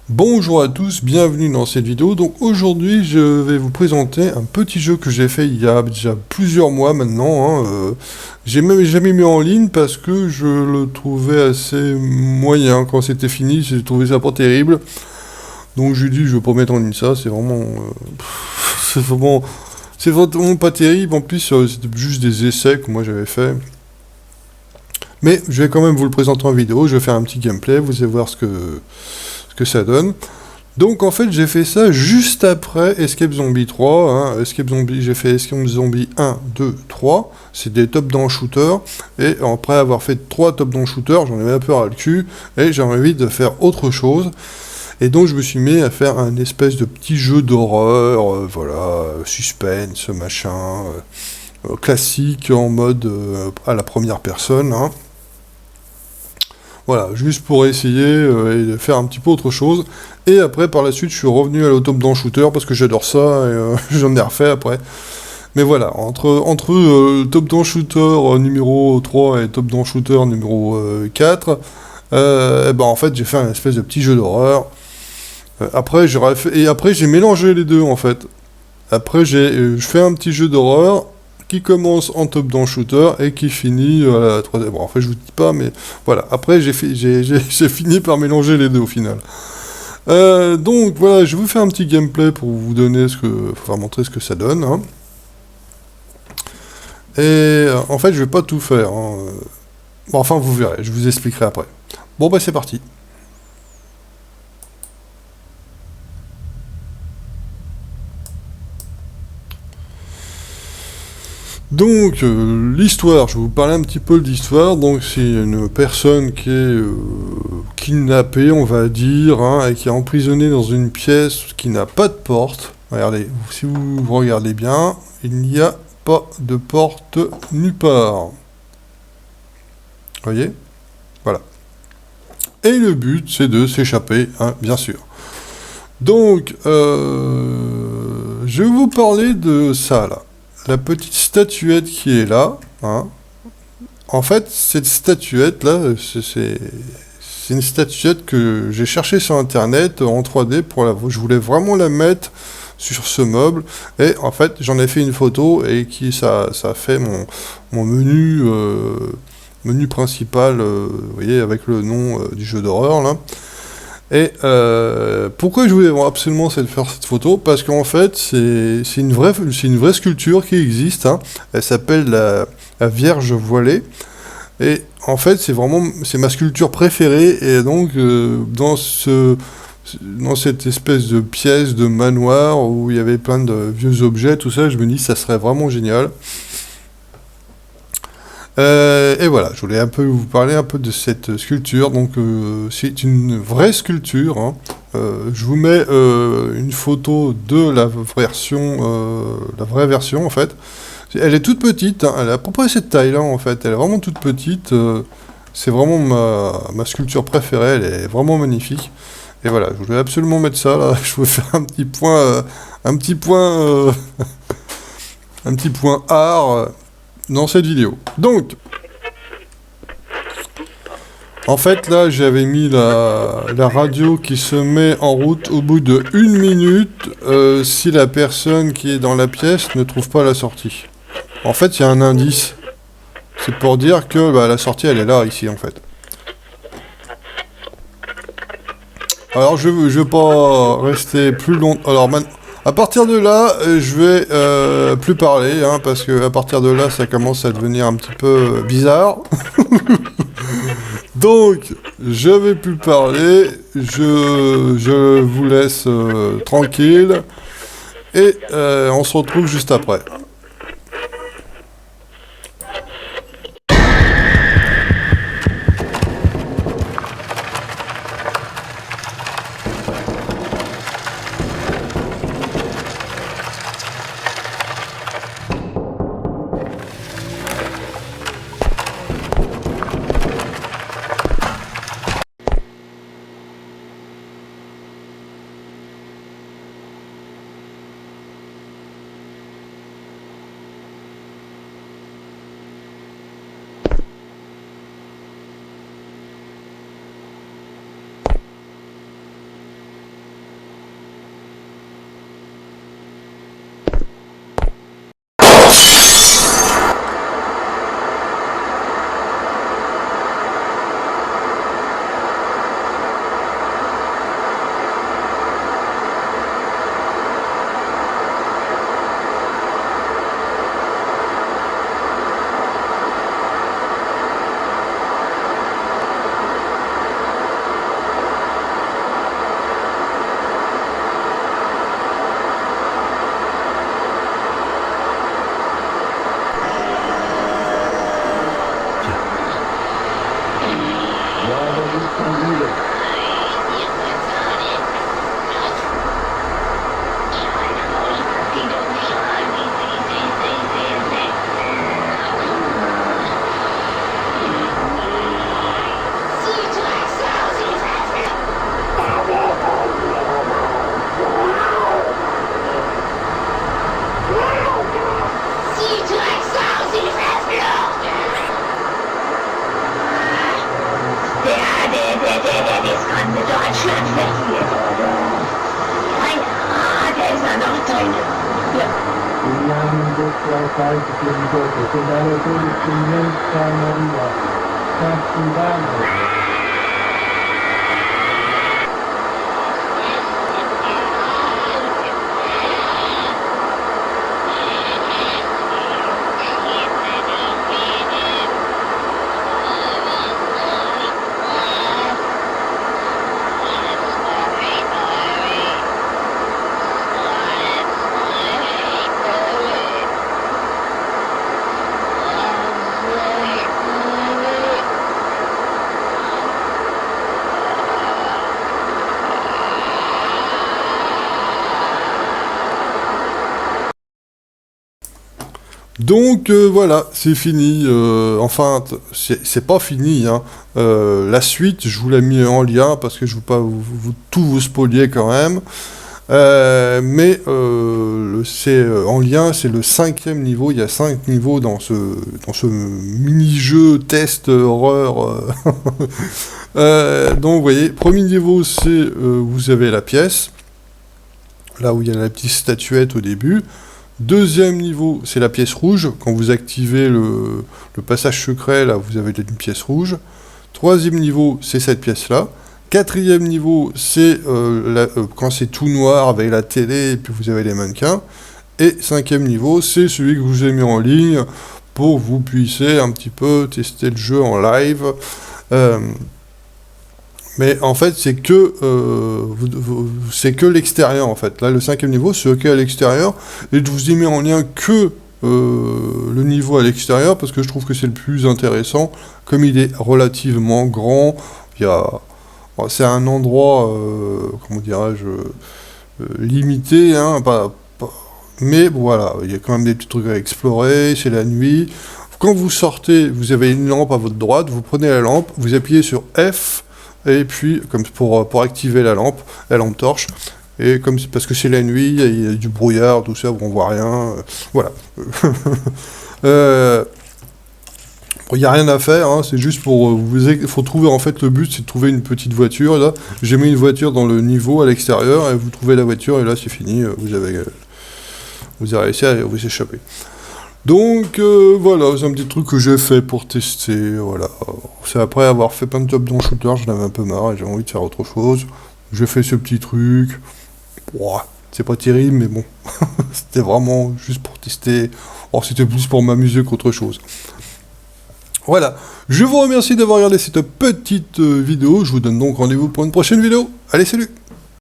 Bonjour à tous, bienvenue dans cette vidéo. Donc aujourd'hui je vais vous présenter un petit jeu que j'ai fait il y a déjà plusieurs mois maintenant, hein. J'ai même jamais mis en ligne parce que je le trouvais assez moyen quand c'était fini, j'ai trouvé ça pas terrible. Donc j'ai dit je vais pas mettre en ligne ça, c'est vraiment... c'est vraiment... C'est vraiment pas terrible, en plus c'était juste des essais que moi j'avais fait. Mais je vais quand même vous le présenter en vidéo, je vais faire un petit gameplay, vous allez voir ce que ça donne. Donc en fait j'ai fait ça juste après Escape Zombie 3, hein. Escape Zombie, j'ai fait Escape Zombie 1, 2, 3, c'est des top-down shooters, et après avoir fait 3 top-down shooters, j'en avais un peu ras le cul, et j'avais envie de faire autre chose, et donc je me suis mis à faire un espèce de petit jeu d'horreur, voilà, suspense, machin, classique en mode à la première personne, hein. Voilà, juste pour essayer et de faire un petit peu autre chose. Et après, par la suite, je suis revenu à l'Top-Down Shooter parce que j'adore ça et j'en ai refait après. Mais voilà, entre Top-Down Shooter numéro 3 et Top-Down Shooter numéro 4, et ben en fait, j'ai fait un espèce de petit jeu d'horreur. Après, j'ai mélangé les deux en fait. Après, je fais un petit jeu d'horreur qui commence en top-down shooter et qui finit à la troisième. Bon, en fait, je vous dis pas, mais voilà. Après, j'ai fini par mélanger les deux au final. Donc voilà, je vais vous faire un petit gameplay pour vous donner pour montrer ce que ça donne, hein. Et en fait, je vais pas tout faire, hein. Bon, enfin, vous verrez, je vous expliquerai après. Bon, bah c'est parti. Donc, l'histoire, je vais vous parler un petit peu de l'histoire. Donc, c'est une personne qui est kidnappée, on va dire, hein, et qui est emprisonnée dans une pièce qui n'a pas de porte. Regardez, si vous regardez bien, il n'y a pas de porte nulle part. Voyez? Voilà. Et le but, c'est de s'échapper, hein, bien sûr. Donc, je vais vous parler de ça, là. La petite statuette qui est là, hein. En fait, cette statuette-là, c'est une statuette que j'ai cherchée sur Internet en 3D je voulais vraiment la mettre sur ce meuble. Et en fait, j'en ai fait une photo et ça a fait mon menu principal, vous voyez, avec le nom du jeu d'horreur, là. Et pourquoi je voulais absolument faire cette photo? Parce qu'en fait, c'est une vraie sculpture qui existe, hein. Elle s'appelle la Vierge voilée. Et en fait, c'est ma sculpture préférée. Et donc, dans cette espèce de pièce de manoir où il y avait plein de vieux objets, tout ça, je me dis ça serait vraiment génial. Et voilà, je voulais un peu vous parler un peu de cette sculpture. Donc, c'est une vraie sculpture, hein. Je vous mets une photo de la vraie version en fait. Elle est toute petite, hein, elle a à peu près cette taille-là en fait. Elle est vraiment toute petite. C'est vraiment ma sculpture préférée. Elle est vraiment magnifique. Et voilà, je voulais absolument mettre ça là. Je voulais faire un petit point, un petit point art dans cette vidéo. Donc, en fait, là, j'avais mis la radio qui se met en route au bout de 1 minute si la personne qui est dans la pièce ne trouve pas la sortie. En fait, il y a un indice. C'est pour dire que la sortie, elle est là, ici, en fait. Alors, je vais pas rester plus longtemps. Alors, à partir de là, je vais plus parler, hein, parce que à partir de là, ça commence à devenir un petit peu bizarre. Donc, je vais plus parler, je vous laisse tranquille, et on se retrouve juste après. Donc voilà, c'est fini. Enfin, c'est pas fini, hein. La suite, je vous l'ai mis en lien parce que je ne veux pas tout vous spoiler quand même. C'est en lien, c'est le 5e niveau. Il y a 5 niveaux dans ce mini-jeu test horreur. Donc vous voyez, premier niveau, c'est vous avez la pièce, là où il y a la petite statuette au début. Deuxième niveau, c'est la pièce rouge. Quand vous activez le passage secret, là, vous avez une pièce rouge. Troisième niveau, c'est cette pièce-là. Quatrième niveau, c'est quand c'est tout noir avec la télé et puis vous avez les mannequins. Et cinquième niveau, c'est celui que je vous ai mis en ligne pour que vous puissiez un petit peu tester le jeu en live. Mais en fait, c'est que l'extérieur, en fait. Là, le 5e niveau, c'est OK à l'extérieur. Et je vous ai mis en lien que le niveau à l'extérieur, parce que je trouve que c'est le plus intéressant. Comme il est relativement grand, c'est un endroit, comment dirais-je, limité, hein, mais voilà, il y a quand même des petits trucs à explorer, c'est la nuit. Quand vous sortez, vous avez une lampe à votre droite, vous prenez la lampe, vous appuyez sur F, et puis, comme pour activer la lampe torche, et comme parce que c'est la nuit, il y a du brouillard, tout ça, on voit rien, voilà. Il n'y a rien à faire, hein, c'est juste pour faut trouver, en fait, le but, c'est de trouver une petite voiture, là, j'ai mis une voiture dans le niveau à l'extérieur, et vous trouvez la voiture, et là, c'est fini, vous avez réussi à vous échapper. Donc voilà, c'est un petit truc que j'ai fait pour tester, voilà. C'est après avoir fait plein de jobs dans shooter, j'en avais un peu marre et j'ai envie de faire autre chose. J'ai fait ce petit truc. Ouah, c'est pas terrible, mais bon, c'était vraiment juste pour tester. Oh, c'était plus pour m'amuser qu'autre chose. Voilà, je vous remercie d'avoir regardé cette petite vidéo. Je vous donne donc rendez-vous pour une prochaine vidéo. Allez, salut!